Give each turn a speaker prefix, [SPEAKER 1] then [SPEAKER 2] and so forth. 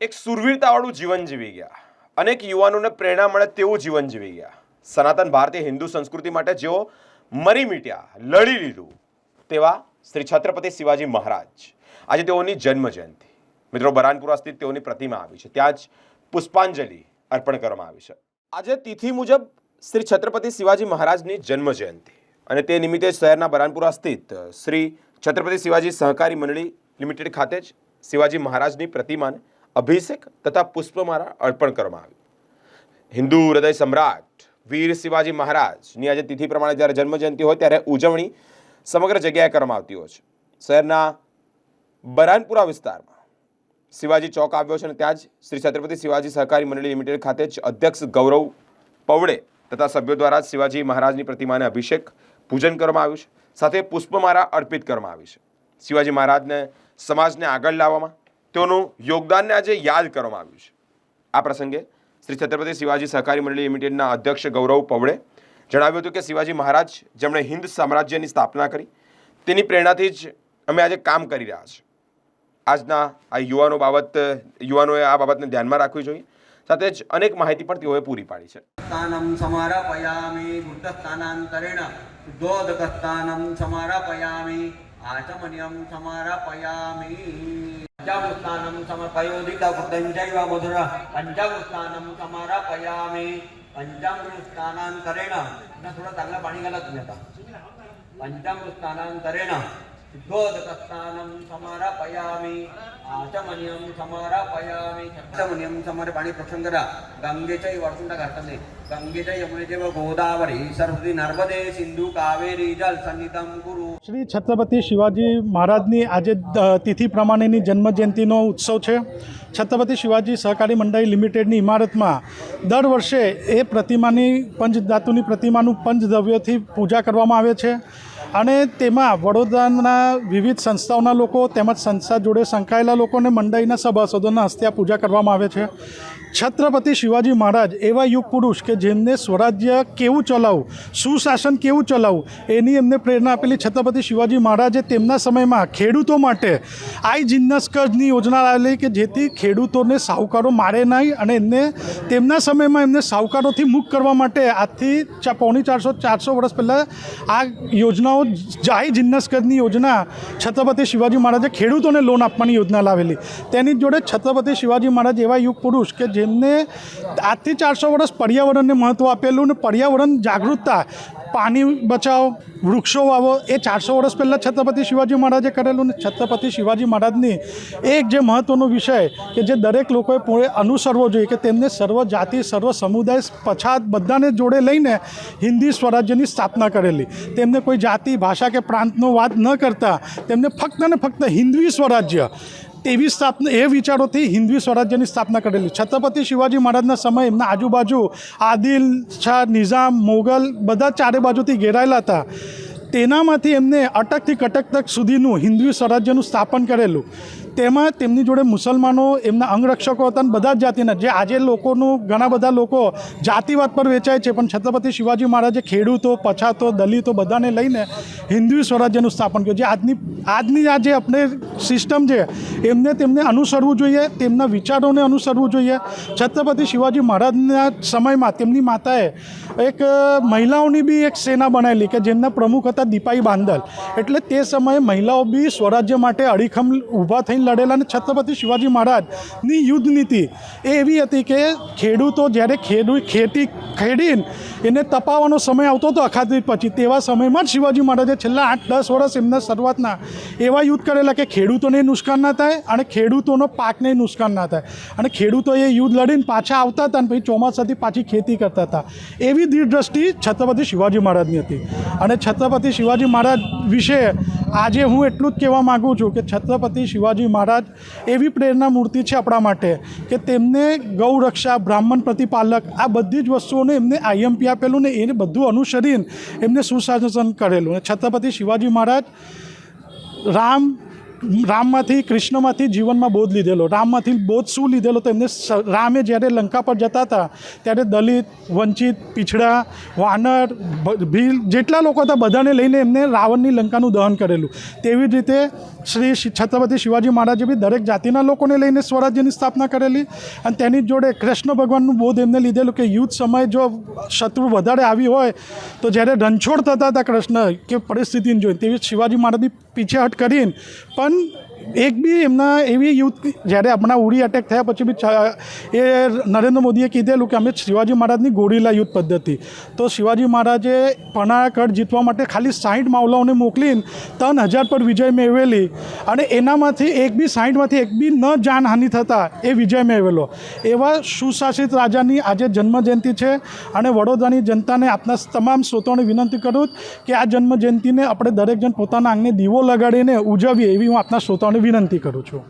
[SPEAKER 1] એક સુરવીરતાવાળું જીવન જીવી ગયા, અનેક યુવાનોને પ્રેરણા મળે તેવું જીવન જીવી ગયા. સનાતન ભારતીય હિન્દુ સંસ્કૃતિ માટે જેઓ મરી મીટ્યા, લડી લીધું, તેવા શ્રી છત્રપતિ શિવાજી મહારાજ. આજે તેઓની જન્મ જયંતિ. મિત્રો, બરાનપુરા સ્થિત તેઓની પ્રતિમા આવી છે, ત્યાં જ પુષ્પાંજલિ અર્પણ કરવામાં આવી છે. આજે તિથિ મુજબ શ્રી છત્રપતિ શિવાજી મહારાજની જન્મ જયંતિ અને તે નિમિત્તે શહેરના બરાનપુરા સ્થિત શ્રી છત્રપતિ શિવાજી સહકારી મંડળી લિમિટેડ ખાતે જ શિવાજી મહારાજની પ્રતિમાને અભિષેક તથા પુષ્પમાળા અર્પણ કરવામાં આવી. હિન્દુ હૃદય સમ્રાટ વીર શિવાજી મહારાજની આજે તિથિ પ્રમાણે જ્યારે જન્મજયંતિ હોય ત્યારે ઉજવણી સમગ્ર જગ્યાએ કરવામાં આવતી હોય છે. શહેરના બરાનપુરા વિસ્તારમાં શિવાજી ચોક આવ્યો છે અને ત્યાં જ શ્રી છત્રપતિ શિવાજી સહકારી મંડળી લિમિટેડ ખાતે જ અધ્યક્ષ ગૌરવ પવડે તથા સભ્યો દ્વારા શિવાજી મહારાજની પ્રતિમાને અભિષેક પૂજન કરવામાં આવ્યું છે, સાથે પુષ્પમાળા અર્પિત કરવામાં આવી છે. શિવાજી મહારાજને સમાજને આગળ લાવવામાં તેઓનું યોગદાનને આજે યાદ કરવામાં આવ્યું છે. આ પ્રસંગે શ્રી છત્રપતિ શિવાજી સહકારી મંડળી લિમિટેડના અધ્યક્ષ ગૌરવ પવડે જણાવ્યું હતું કે શિવાજી મહારાજ જેમણે હિન્દ સામ્રાજ્યની સ્થાપના કરી, તેની પ્રેરણાથી જ અમે આજે કામ કરી રહ્યા છીએ. આજના આ યુવાનોએ આ બાબતને ધ્યાનમાં રાખવી જોઈએ. સાથે જ અનેક માહિતી પણ તેઓએ પૂરી પાડી છે.
[SPEAKER 2] સ્થાનમ સમારાપયામિ વૃદ્ધસ્થાનાંતરેણ શુદ્ધોદકસ્થાનમ સમારાપયામિ આચમન્યમ સમારાપયામિ પંચામૃતાનમ સમર્પયોદિતા કૃતંચૈવ મધુર પંચામૃતાનમ સમારાપયામિ પંચામૃતાનાંતરેણ થોડા ચાંગલા પાણી ઘાલા तुम्ही आता પંચામૃતાનાંતરેણ शुद्धोदकस्थानं समारापयामि आचमन्यं समारापयामि आचमन्यं समारे पाणी प्रोक्षण करा. गंगेच्या वर्षुंडा घाटले गंगेच्या यमुने जेव गोदावरी सरस्वती नर्मदे सिंधु कावेरी जल सन्निधम गुरु.
[SPEAKER 3] શ્રી છત્રપતિ શિવાજી મહારાજની આજે તિથિ પ્રમાણેની જન્મજયંતિનો ઉત્સવ છે. છત્રપતિ શિવાજી સહકારી મંડળી લિમિટેડની ઇમારતમાં દર વર્ષે એ પ્રતિમાની પંચધાતુની પ્રતિમાનું પંચદ્રવ્યોથી પૂજા કરવામાં આવે છે અને તેમાં વડોદરાના વિવિધ સંસ્થાઓના લોકો તેમજ સંસ્થા જોડે સંકળાયેલા લોકોને મંડળીના સભાસદોના હસ્તે આ પૂજા કરવામાં આવે છે. છત્રપતિ શિવાજી મહારાજ એવા યુગ પુરુષ કે જેમને સ્વરાજ્ય કેવું ચલાવવું, સુશાસન કેવું ચલાવવું એની એમને પ્રેરણા આપેલી. છત્રપતિ શિવાજી મહારાજે તેમના સમયમાં ખેડૂતો માટે આઈ જિન્નસ્કરની યોજના લાવેલી કે જેથી ખેડૂતોને સાહુકારો મારે નહીં અને એમને તેમના સમયમાં એમને સાહુકારોથી મુક્ત કરવા માટે આજથી 450 વર્ષ પહેલાં આ યોજનાઓ આઈ જિન્નસ્કરની યોજના છત્રપતિ શિવાજી મહારાજે ખેડૂતોને લોન આપવાની યોજના લાવેલી. તેની જોડે છત્રપતિ શિવાજી મહારાજ એવા યુગ પુરુષ કે જેમને આજથી 400 વર્ષ પર્યાવરણને મહત્ત્વ આપેલું અને પર્યાવરણ જાગૃતતા, પાણી બચાવો, વૃક્ષો વાવો એ 400 વર્ષ પહેલાં છત્રપતિ શિવાજી મહારાજે કરેલું. અને છત્રપતિ શિવાજી મહારાજની એક જે મહત્ત્વનો વિષય કે જે દરેક લોકોએ પૂરે અનુસરવો જોઈએ કે તેમને સર્વ જાતિ, સર્વ સમુદાય, પછાત બધાને જોડે લઈને હિન્દી સ્વરાજ્યની સ્થાપના કરેલી. તેમને કોઈ જાતિ, ભાષા કે પ્રાંતનો વાત ન કરતા તેમને ફક્ત ને ફક્ત હિન્દવી સ્વરાજ્ય તેવી સ્થાપના, એ વિચારોથી હિન્દવી સ્વરાજ્યની સ્થાપના કરેલી. છત્રપતિ શિવાજી મહારાજના સમય એમના આજુબાજુ આદિલ શાહ, નિઝામ, મોગલ બધા ચારે બાજુથી ઘેરાયેલા હતા. તેનામાંથી એમને અટકથી કટક તક સુધીનું હિન્દવી સ્વરાજ્યનું સ્થાપન કરેલું. તેમાં તેમની જોડે મુસલમાનો એમના અંગરક્ષકો હતા અને બધા જ જાતિના, જે આજે લોકોનું ઘણા બધા લોકો જાતિવાદ પર વેચાય છે, પણ છત્રપતિ શિવાજી મહારાજે ખેડૂતો, પછાતો, દલિતો બધાને લઈને હિન્દવી સ્વરાજ્યનું સ્થાપન કર્યું. જે આજની આ જે આપણે સિસ્ટમ છે તેમને અનુસરવું જોઈએ, તેમના વિચારોને અનુસરવું જોઈએ. છત્રપતિ શિવાજી મહારાજના સમયમાં તેમની માતાએ એક મહિલાઓની બી એક સેના બનાવેલી કે જેમના પ્રમુખ હતા દીપાઈ બાંદલ. એટલે તે સમયે મહિલાઓ બી સ્વરાજ્ય માટે અડીખમ ઊભા થઈને લડેલા. અને છત્રપતિ શિવાજી મહારાજની યુદ્ધ નીતિ એ એવી હતી કે ખેડૂતો જ્યારે ખેડીને એને તપાવવાનો સમય આવતો હતો અખાત્રીજ પછી, તેવા સમયમાં જ શિવાજી મહારાજે છેલ્લા 8-10 વર્ષ એમના શરૂઆતના એવા યુદ્ધ કરેલા કે ખેડૂતોને નુકસાન ના થાય અને ખેડૂતોનો પાકને નુકસાન ના થાય. અને ખેડૂતો એ યુદ્ધ લડીને પાછા આવતા હતા અને પછી ચોમાસાથી પાછી ખેતી કરતા હતા. એવી દીર્ઘદ્રષ્ટિ છત્રપતિ શિવાજી મહારાજની હતી. અને છત્રપતિ શિવાજી મહારાજ વિશે આજે હું એટલું જ કહેવા માગું છું કે છત્રપતિ શિવાજી મહારાજ એવી પ્રેરણા મૂર્તિ છે આપણા માટે કે તેમને ગૌરક્ષા, બ્રાહ્મણ પ્રતિપાલક આ બધી જ વસ્તુઓને એમને આઈએમપી આપેલું ને એને બધું અનુસરીને એમને સુશાસન કરેલું. છત્રપતિ શિવાજી મહારાજ રામ, રામમાંથી કૃષ્ણમાંથી જીવનમાં બોધ લીધેલો. રામમાંથી બોધ શું લીધેલો? તો એમને રામે જ્યારે લંકા પર જતા હતા ત્યારે દલિત, વંચિત, પીછડા, વાનર, ભીલ જેટલા લોકો હતા બધાને લઈને એમને રાવણની લંકાનું દહન કરેલું. તેવી જ રીતે શ્રી છત્રપતિ શિવાજી મહારાજે બી દરેક જાતિના લોકોને લઈને સ્વરાજ્યની સ્થાપના કરેલી. અને તેની જોડે કૃષ્ણ ભગવાનનું બોધ એમને લીધેલું કે યુદ્ધ સમયે જો શત્રુ વધારે આવી હોય તો જ્યારે રણછોડ થતા હતા કૃષ્ણ કે પરિસ્થિતિને જોઈને તેવી શિવાજી મહારાજની પીછેહટ કરીને પણ એક બી એમના એવી યુદ્ધ જ્યારે આપણા ઉરી અટેક થયા પછી બી એ નરેન્દ્ર મોદીએ કીધેલું કે અમે શિવાજી મહારાજની ગોરીલા યુદ્ધ પદ્ધતિ. તો શિવાજી મહારાજે પનાગઢ જીતવા માટે ખાલી 60 માવલાઓને મોકલીને 3000 પર વિજય મેળવેલી અને એનામાંથી એક બી ન જાનહાનિ થતાં એ વિજય મેળવેલો. એવા સુશાસિત રાજાની આજે જન્મજયંતિ છે અને વડોદરાની જનતાને આપના તમામ શ્રોતાઓને વિનંતી કરું કે આ જન્મજયંતિને આપણે દરેક જણ પોતાના આંગણે દીવો લગાડીને ઉજવીએ એવી હું આપના શ્રોતાઓને વિનંતી કરું છું.